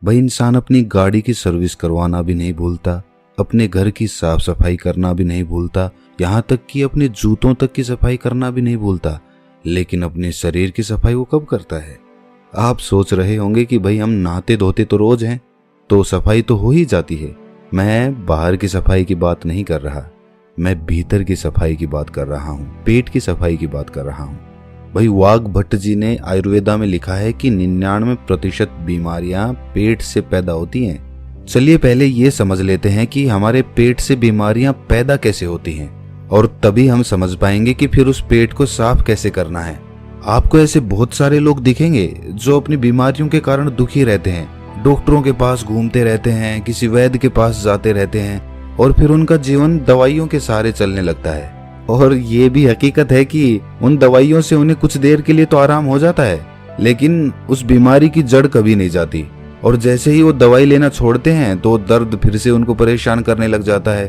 भाई इंसान अपनी गाड़ी की सर्विस करवाना भी नहीं भूलता, अपने घर की साफ सफाई करना भी नहीं भूलता, यहाँ तक कि अपने जूतों तक की सफाई करना भी नहीं भूलता। लेकिन अपने शरीर की सफाई वो कब करता है? आप सोच रहे होंगे कि भाई हम नहाते धोते तो रोज हैं, तो सफाई तो हो ही जाती है। मैं बाहर की सफाई की बात नहीं कर रहा, मैं भीतर की सफाई की बात कर रहा हूँ, पेट की सफाई की बात कर रहा हूँ। भाई वाघ भट्ट जी ने आयुर्वेदा में लिखा है कि 99% बीमारियां पेट से पैदा होती हैं। चलिए पहले ये समझ लेते हैं कि हमारे पेट से बीमारियां पैदा कैसे होती हैं, और तभी हम समझ पाएंगे कि फिर उस पेट को साफ कैसे करना है। आपको ऐसे बहुत सारे लोग दिखेंगे जो अपनी बीमारियों के कारण दुखी रहते हैं, डॉक्टरों के पास घूमते रहते हैं, किसी वैद्य के पास जाते रहते हैं, और फिर उनका जीवन दवाइयों के सहारे चलने लगता है। और ये भी हकीकत है कि उन दवाइयों से उन्हें कुछ देर के लिए तो आराम हो जाता है, लेकिन उस बीमारी की जड़ कभी नहीं जाती। और जैसे ही वो दवाई लेना छोड़ते हैं तो दर्द फिर से उनको परेशान करने लग जाता है।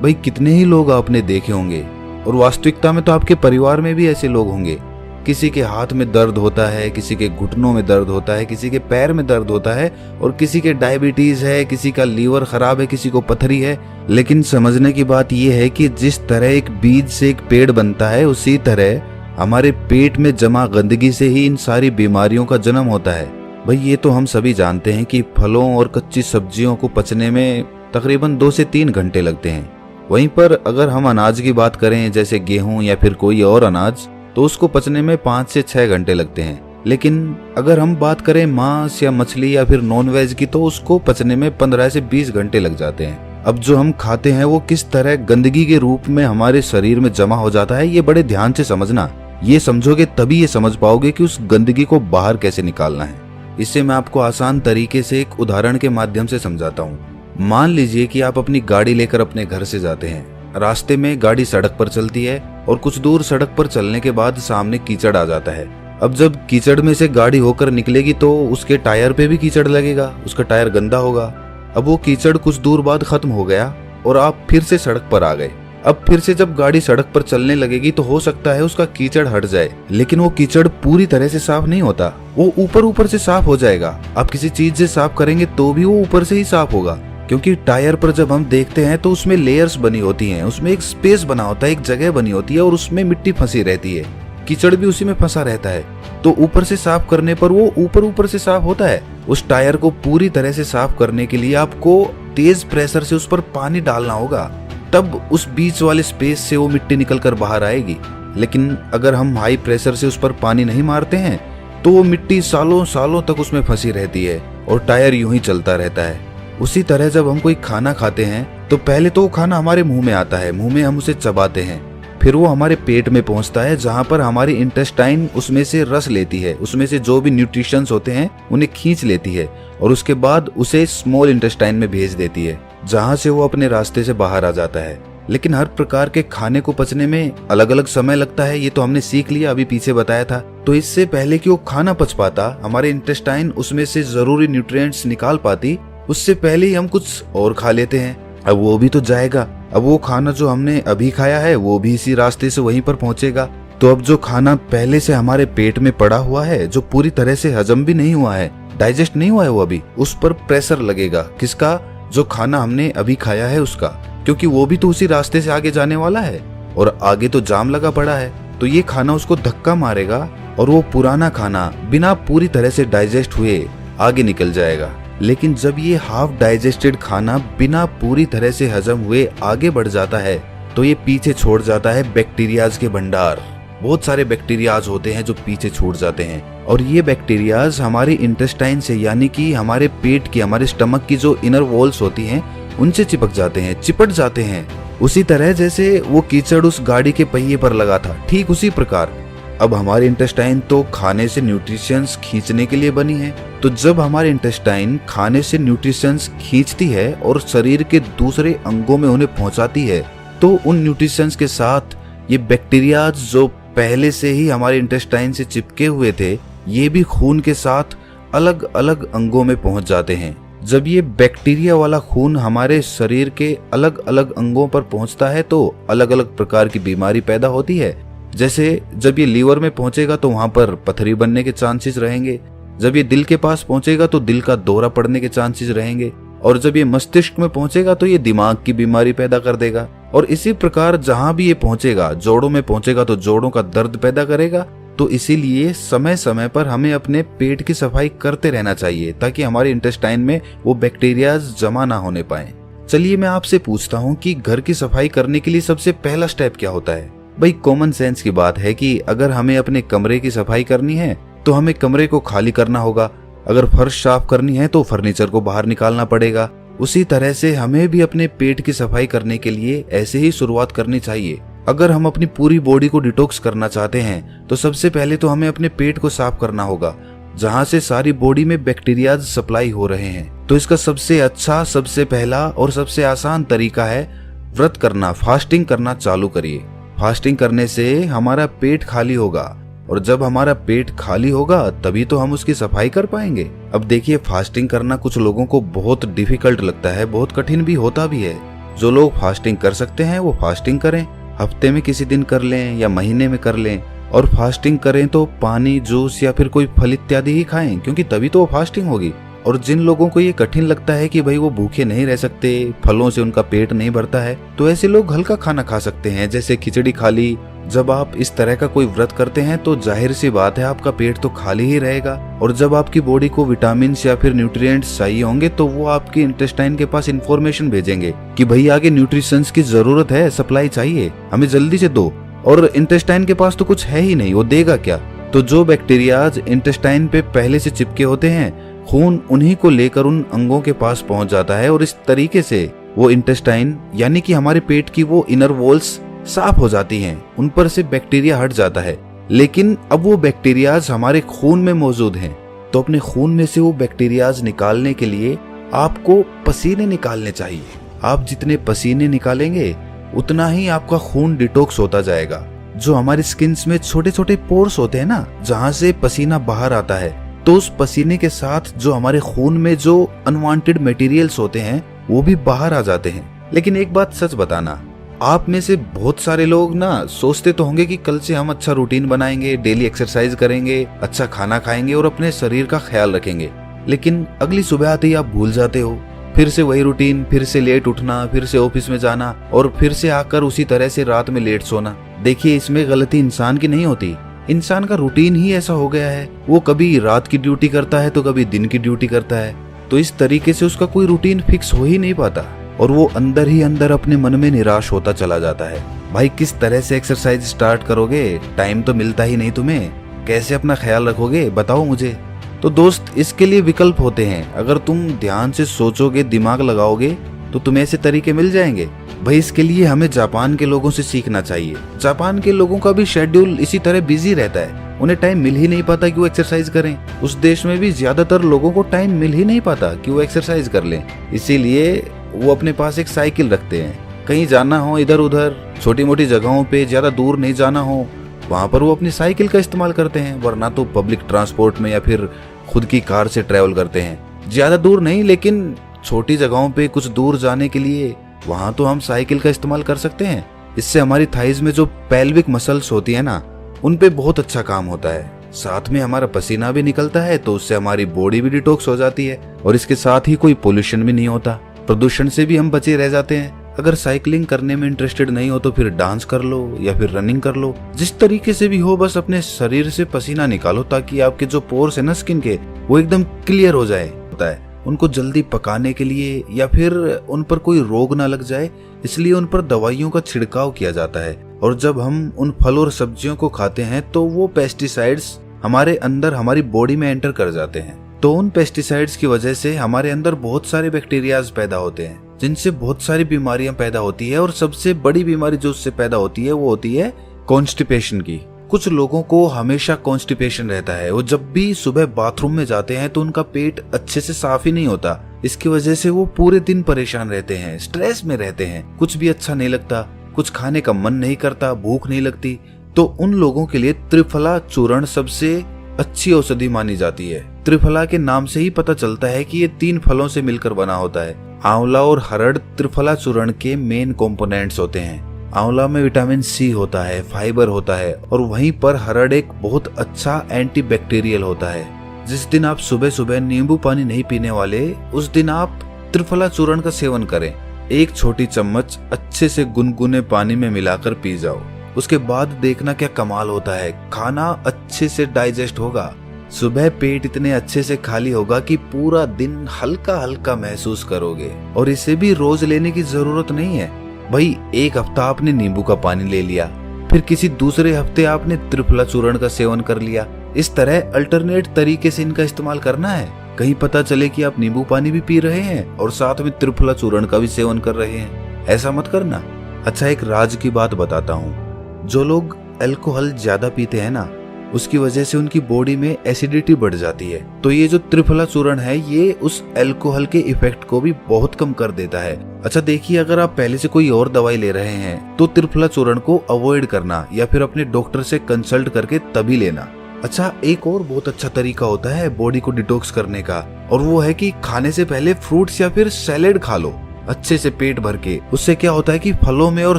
भाई कितने ही लोग आपने देखे होंगे, और वास्तविकता में तो आपके परिवार में भी ऐसे लोग होंगे। किसी के हाथ में दर्द होता है, किसी के घुटनों में दर्द होता है, किसी के पैर में दर्द होता है, और किसी के डायबिटीज है, किसी का लीवर खराब है, किसी को पथरी है। लेकिन समझने की बात यह है कि जिस तरह एक बीज से एक पेड़ बनता है, उसी तरह हमारे पेट में जमा गंदगी से ही इन सारी बीमारियों का जन्म होता है। भाई ये तो हम सभी जानते हैं कि फलों और कच्ची सब्जियों को पचने में तकरीबन 2 से 3 घंटे लगते हैं। वहीं पर अगर हम अनाज की बात करें, जैसे गेहूं या फिर कोई और अनाज, तो उसको पचने में 5 से 6 घंटे लगते हैं। लेकिन अगर हम बात करें मांस या मछली या फिर नॉन वेज की, तो उसको पचने में 15 से 20 घंटे लग जाते हैं। अब जो हम खाते हैं वो किस तरह गंदगी के रूप में हमारे शरीर में जमा हो जाता है, ये बड़े ध्यान से समझना। ये समझोगे तभी ये समझ पाओगे कि उस गंदगी को बाहर कैसे निकालना है। इससे मैं आपको आसान तरीके से एक उदाहरण के माध्यम से समझाता हूँ। मान लीजिए कि आप अपनी गाड़ी लेकर अपने घर से जाते हैं। रास्ते में गाड़ी सड़क पर चलती है, और कुछ दूर सड़क पर चलने के बाद सामने कीचड़ आ जाता है। अब जब कीचड़ में से गाड़ी होकर निकलेगी तो उसके टायर पे भी कीचड़ लगेगा, उसका टायर गंदा होगा। अब वो कीचड़ कुछ दूर बाद खत्म हो गया और आप फिर से सड़क पर आ गए। अब फिर से जब गाड़ी सड़क पर चलने लगेगी तो हो सकता है उसका कीचड़ हट जाए, लेकिन वो कीचड़ पूरी तरह से साफ नहीं होता, वो ऊपर ऊपर से साफ हो जाएगा। आप किसी चीज से साफ करेंगे तो भी वो ऊपर से ही साफ होगा, क्योंकि टायर पर जब हम देखते हैं तो उसमें लेयर्स बनी होती हैं, उसमें एक स्पेस बना होता है, एक जगह बनी होती है, और उसमें मिट्टी फंसी रहती है, कीचड़ भी उसी में फंसा रहता है। तो ऊपर से साफ करने पर वो ऊपर ऊपर से साफ होता है। उस टायर को पूरी तरह से साफ करने के लिए आपको तेज प्रेशर से उस पर पानी डालना होगा, तब उस बीच वाले स्पेस से वो मिट्टी निकल कर बाहर आएगी। लेकिन अगर हम हाई प्रेशर से उस पर पानी नहीं मारते हैं तो वो मिट्टी सालों सालों तक उसमें फंसी रहती है और टायर यूं ही चलता रहता है। उसी तरह जब हम कोई खाना खाते हैं तो पहले तो वो खाना हमारे मुंह में आता है, मुंह में हम उसे चबाते हैं, फिर वो हमारे पेट में पहुंचता है, जहां पर हमारी इंटेस्टाइन उसमें से रस लेती है, उसमें से जो भी न्यूट्रिशंस होते हैं उन्हें खींच लेती है, और उसके बाद उसे स्मॉल इंटेस्टाइन में भेज देती है, जहां से वो अपने रास्ते से बाहर आ जाता है। लेकिन हर प्रकार के खाने को पचने में अलग अलग समय लगता है, ये तो हमने सीख लिया, अभी पीछे बताया था। तो इससे पहले कि वो खाना पच पाता, हमारे इंटेस्टाइन उसमें से जरूरी न्यूट्रिएंट्स निकाल पाती, उससे पहले ही हम कुछ और खा लेते हैं। अब वो भी तो जाएगा, अब वो खाना जो हमने अभी खाया है वो भी इसी रास्ते से वहीं पर पहुंचेगा। तो अब जो खाना पहले से हमारे पेट में पड़ा हुआ है, जो पूरी तरह से हजम भी नहीं हुआ है, डाइजेस्ट नहीं हुआ है, वो अभी उस पर प्रेशर लगेगा। किसका? जो खाना हमने अभी खाया है उसका, क्योंकि वो भी तो उसी रास्ते से आगे जाने वाला है, और आगे तो जाम लगा पड़ा है। तो ये खाना उसको धक्का मारेगा और वो पुराना खाना बिना पूरी तरह से डाइजेस्ट हुए आगे निकल जाएगा। लेकिन जब ये हाफ डाइजेस्टेड खाना बिना पूरी तरह से हजम हुए आगे बढ़ जाता है तो ये पीछे छोड़ जाता है बैक्टीरियाज के भंडार। बहुत सारे बैक्टीरियाज होते हैं जो पीछे छूट जाते हैं, और ये बैक्टीरियाज हमारे इंटेस्टाइन से, यानी कि हमारे पेट की, हमारे स्टमक की जो इनर वॉल्स होती हैं उनसे चिपक जाते हैं, चिपट जाते हैं। उसी तरह जैसे वो कीचड़ उस गाड़ी के पहिए पर लगा था, ठीक उसी प्रकार अब हमारी इंटेस्टाइन तो खाने से न्यूट्रिशंस खींचने के लिए बनी है। तो जब हमारी इंटेस्टाइन खाने से न्यूट्रिशंस खींचती है और शरीर के दूसरे अंगों में उन्हें पहुंचाती है, तो उन न्यूट्रिशंस के साथ ये बैक्टीरियाज जो पहले से ही हमारे इंटेस्टाइन से चिपके हुए थे, ये भी खून के साथ अलग अलग अंगों में पहुंच जाते हैं। जब ये बैक्टीरिया वाला खून हमारे शरीर के अलग अलग अंगों पर पहुंचता है तो अलग अलग प्रकार की बीमारी पैदा होती है। जैसे जब ये लीवर में पहुंचेगा तो वहां पर पथरी बनने के चांसेस रहेंगे, जब ये दिल के पास पहुंचेगा तो दिल का दौरा पड़ने के चांसेस रहेंगे, और जब ये मस्तिष्क में पहुंचेगा तो ये दिमाग की बीमारी पैदा कर देगा, और इसी प्रकार जहां भी ये पहुंचेगा, जोड़ों में पहुंचेगा तो जोड़ों का दर्द पैदा करेगा। तो इसीलिए समय समय पर हमें अपने पेट की सफाई करते रहना चाहिए ताकि हमारे इंटेस्टाइन में वो बैक्टीरिया जमा ना होने पाए। चलिए मैं आपसे पूछता हूँ कि घर की सफाई करने के लिए सबसे पहला स्टेप क्या होता है? भाई कॉमन सेंस की बात है कि अगर हमें अपने कमरे की सफाई करनी है तो हमें कमरे को खाली करना होगा। अगर फर्श साफ करनी है तो फर्नीचर को बाहर निकालना पड़ेगा। उसी तरह से हमें भी अपने पेट की सफाई करने के लिए ऐसे ही शुरुआत करनी चाहिए। अगर हम अपनी पूरी बॉडी को डिटॉक्स करना चाहते हैं तो सबसे पहले तो हमें अपने पेट को साफ करना होगा, जहां से सारी बॉडी में बैक्टीरिया सप्लाई हो रहे हैं। तो इसका सबसे अच्छा, सबसे पहला और सबसे आसान तरीका है व्रत करना, फास्टिंग करना चालू करिए। फास्टिंग करने से हमारा पेट खाली होगा, और जब हमारा पेट खाली होगा तभी तो हम उसकी सफाई कर पाएंगे। अब देखिए, फास्टिंग करना कुछ लोगों को बहुत डिफिकल्ट लगता है, बहुत कठिन भी होता भी है। जो लोग फास्टिंग कर सकते हैं वो फास्टिंग करें, हफ्ते में किसी दिन कर लें या महीने में कर लें। और फास्टिंग करें तो पानी, जूस या फिर कोई फल इत्यादि ही खाएं, क्योंकि तभी तो वो फास्टिंग होगी। और जिन लोगों को ये कठिन लगता है कि भाई वो भूखे नहीं रह सकते, फलों से उनका पेट नहीं भरता है, तो ऐसे लोग हल्का खाना खा सकते हैं, जैसे खिचड़ी खा ली। जब आप इस तरह का कोई व्रत करते हैं तो जाहिर सी बात है आपका पेट तो खाली ही रहेगा, और जब आपकी बॉडी को विटामिन या फिर न्यूट्रिएंट्स चाहिए होंगे तो वो आपके इंटेस्टाइन के पास इंफॉर्मेशन भेजेंगे कि भाई आगे न्यूट्रिशंस की जरूरत है, सप्लाई चाहिए, हमें जल्दी से दो। और इंटेस्टाइन के पास तो कुछ है ही नहीं, वो देगा क्या? तो जो बैक्टीरियाज इंटेस्टाइन पे पहले से चिपके होते हैं, खून उन्हीं को लेकर उन अंगों के पास पहुंच जाता है, और इस तरीके से वो इंटेस्टाइन यानी कि हमारे पेट की वो इनर वॉल्स साफ हो जाती हैं, उन पर से बैक्टीरिया हट जाता है। लेकिन अब वो बैक्टीरियाज हमारे खून में मौजूद हैं, तो अपने खून में से वो बैक्टीरियाज निकालने के लिए आपको पसीने निकालने चाहिए। आप जितने पसीने निकालेंगे उतना ही आपका खून डिटॉक्स होता जाएगा। जो हमारी स्किन्स में छोटे छोटे पोर्स होते हैं ना, जहां से पसीना बाहर आता है, तो उस पसीने के साथ जो हमारे खून में जो अनवांटेड मटेरियल्स होते हैं वो भी बाहर आ जाते हैं। लेकिन एक बात सच बताना, आप में से बहुत सारे लोग ना सोचते तो होंगे कि कल से हम अच्छा रूटीन बनाएंगे, डेली एक्सरसाइज करेंगे, अच्छा खाना खाएंगे और अपने शरीर का ख्याल रखेंगे। लेकिन अगली सुबह आते ही आप भूल जाते हो, फिर से वही रूटीन, फिर से लेट उठना, फिर से ऑफिस में जाना और फिर से आकर उसी तरह से रात में लेट सोना। देखिए, इसमें गलती इंसान की नहीं होती, इंसान का रूटीन ही ऐसा हो गया है। वो कभी रात की ड्यूटी करता है तो कभी दिन की ड्यूटी करता है, तो इस तरीके से उसका कोई रूटीन फिक्स हो ही नहीं पाता, और वो अंदर ही अंदर अपने मन में निराश होता चला जाता है। भाई किस तरह से एक्सरसाइज स्टार्ट करोगे? टाइम तो मिलता ही नहीं तुम्हें, कैसे अपना ख्याल रखोगे बताओ मुझे। तो दोस्त, इसके लिए विकल्प होते हैं। अगर तुम ध्यान से सोचोगे, दिमाग लगाओगे, तो तुम्हें ऐसे तरीके मिल जाएंगे। भाई इसके लिए हमें जापान के लोगों से सीखना चाहिए। जापान के लोगों का भी शेड्यूल इसी तरह बिजी रहता है, उन्हें टाइम मिल ही नहीं पाता कि वो एक्सरसाइज करें। उस देश में भी ज्यादातर लोगों को टाइम मिल ही नहीं पाता कि वो एक्सरसाइज कर लें, इसीलिए वो अपने पास एक साइकिल रखते हैं। कहीं जाना हो इधर उधर, छोटी मोटी जगहों पे, ज्यादा दूर नहीं जाना हो, वहां पर वो अपनी साइकिल का इस्तेमाल करते हैं, वरना तो पब्लिक ट्रांसपोर्ट में या फिर खुद की कार से ट्रेवल करते हैं। ज्यादा दूर नहीं, लेकिन छोटी जगहों पे कुछ दूर जाने के लिए वहां तो हम साइकिल का इस्तेमाल कर सकते हैं। इससे हमारी थाइज में जो पेल्विक मसल्स होती है ना, उन पे बहुत अच्छा काम होता है। साथ में हमारा पसीना भी निकलता है, तो उससे हमारी बॉडी भी डिटॉक्स हो जाती है, और इसके साथ ही कोई पोल्यूशन भी नहीं होता, प्रदूषण से भी हम बचे रह जाते हैं। अगर साइकिलिंग करने में इंटरेस्टेड नहीं हो तो फिर डांस कर लो या फिर रनिंग कर लो, जिस तरीके से भी हो, बस अपने शरीर से पसीना निकालो ताकि आपके जो पोर्स है ना स्किन के, वो एकदम क्लियर हो जाए। होता है उनको जल्दी पकाने के लिए या फिर उन पर कोई रोग ना लग जाए, इसलिए उन पर दवाइयों का छिड़काव किया जाता है। और जब हम उन फल और सब्जियों को खाते हैं तो वो पेस्टिसाइड्स हमारे अंदर, हमारी बॉडी में एंटर कर जाते हैं। तो उन पेस्टिसाइड्स की वजह से हमारे अंदर बहुत सारे बैक्टीरियाज पैदा होते हैं, जिनसे बहुत सारी बीमारियां पैदा होती है। और सबसे बड़ी बीमारी जो उससे पैदा होती है वो होती है कॉन्स्टिपेशन की। कुछ लोगों को हमेशा कॉन्स्टिपेशन रहता है, वो जब भी सुबह बाथरूम में जाते हैं तो उनका पेट अच्छे से साफ ही नहीं होता। इसकी वजह से वो पूरे दिन परेशान रहते हैं, स्ट्रेस में रहते हैं, कुछ भी अच्छा नहीं लगता, कुछ खाने का मन नहीं करता, भूख नहीं लगती। तो उन लोगों के लिए त्रिफला चूर्ण सबसे अच्छी औषधि मानी जाती है। त्रिफला के नाम से ही पता चलता है कि ये 3 फलों से मिलकर बना होता है। आंवला और हरड़ त्रिफला चूर्ण के मेन कंपोनेंट्स होते हैं। आंवला में विटामिन सी होता है, फाइबर होता है, और वहीं पर हरड़ एक बहुत अच्छा एंटीबैक्टीरियल होता है। जिस दिन आप सुबह सुबह नींबू पानी नहीं पीने वाले, उस दिन आप त्रिफला चूर्ण का सेवन करें। 1 छोटी चम्मच अच्छे से गुनगुने पानी में मिलाकर पी जाओ। उसके बाद देखना क्या कमाल होता है। खाना अच्छे से डाइजेस्ट होगा। सुबह पेट इतने अच्छे से खाली होगा कि पूरा दिन हल्का हल्का महसूस करोगे। और इसे भी रोज लेने की जरूरत नहीं है भाई। एक हफ्ता आपने नींबू का पानी ले लिया, फिर किसी दूसरे हफ्ते आपने त्रिफला चूर्ण का सेवन कर लिया। इस तरह अल्टरनेट तरीके से इनका इस्तेमाल करना है। कहीं पता चले कि आप नींबू पानी भी पी रहे हैं और साथ में त्रिफला चूर्ण का भी सेवन कर रहे हैं। ऐसा मत करना। अच्छा, एक राज की बात बताता हूँ। जो लोग अल्कोहल ज्यादा पीते हैं ना, उसकी वजह से उनकी बॉडी में एसिडिटी बढ़ जाती है। तो ये जो त्रिफला चूर्ण है, ये उस अल्कोहल के इफेक्ट को भी बहुत कम कर देता है। अच्छा देखिए, अगर आप पहले से कोई और दवाई ले रहे हैं तो त्रिफला चूर्ण को अवॉइड करना या फिर अपने डॉक्टर से कंसल्ट करके तभी लेना। अच्छा, एक और बहुत अच्छा तरीका होता है बॉडी को डिटॉक्स करने का, और वो है कि खाने से पहले फ्रूट्स या फिर सैलेड खा लो अच्छे से पेट भर के। उससे क्या होता है कि फलों में और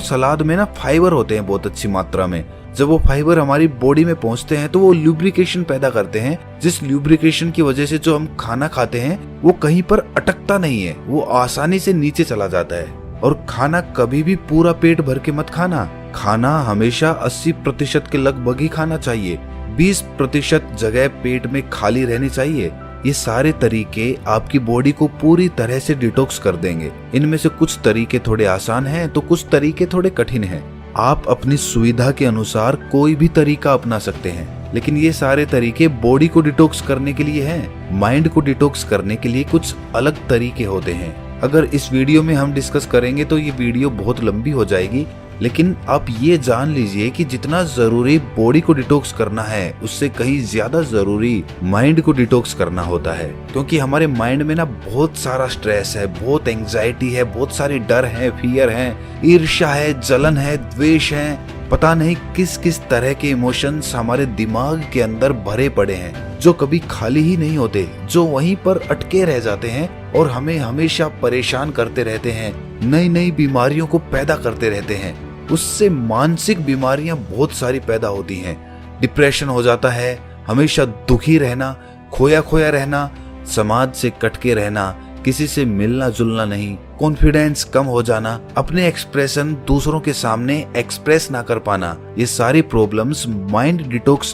सलाद में ना फाइबर होते हैं बहुत अच्छी मात्रा में। जब वो फाइबर हमारी बॉडी में पहुंचते हैं तो वो ल्यूब्रिकेशन पैदा करते हैं, जिस ल्यूब्रिकेशन की वजह से जो हम खाना खाते हैं वो कहीं पर अटकता नहीं है, वो आसानी से नीचे चला जाता है। और खाना कभी भी पूरा पेट भर के मत खाना। खाना हमेशा 80% के लगभग ही खाना चाहिए। 20% जगह पेट में खाली रहनी चाहिए। ये सारे तरीके आपकी बॉडी को पूरी तरह से डिटॉक्स कर देंगे। इनमें से कुछ तरीके थोड़े आसान हैं तो कुछ तरीके थोड़े कठिन हैं। आप अपनी सुविधा के अनुसार कोई भी तरीका अपना सकते हैं, लेकिन ये सारे तरीके बॉडी को डिटॉक्स करने के लिए हैं। माइंड को डिटॉक्स करने के लिए कुछ अलग तरीके होते हैं। अगर इस वीडियो में हम डिस्कस करेंगे तो ये वीडियो बहुत लंबी हो जाएगी, लेकिन आप ये जान लीजिए कि जितना जरूरी बॉडी को डिटॉक्स करना है, उससे कहीं ज्यादा जरूरी माइंड को डिटॉक्स करना होता है। क्योंकि हमारे माइंड में ना बहुत सारा स्ट्रेस है, बहुत एंजाइटी है, बहुत सारे डर है, फियर है, ईर्ष्या है, जलन है, द्वेष है। पता नहीं किस किस तरह के इमोशंस हमारे दिमाग के अंदर भरे पड़े हैं, जो कभी खाली ही नहीं होते, जो वहीं पर अटके रह जाते हैं और हमें हमेशा परेशान करते रहते हैं, नई नई बीमारियों को पैदा करते रहते हैं। उससे मानसिक बीमारियां बहुत सारी पैदा होती हैं। डिप्रेशन हो जाता है, हमेशा दुखी रहना, खोया खोया रहना, समाज से कटके रहना, किसी से मिलना जुलना नहीं, कॉन्फिडेंस कम हो जाना, अपने एक्सप्रेशन दूसरों के सामने एक्सप्रेस ना कर पाना। ये सारी प्रॉब्लम्स माइंड डिटॉक्स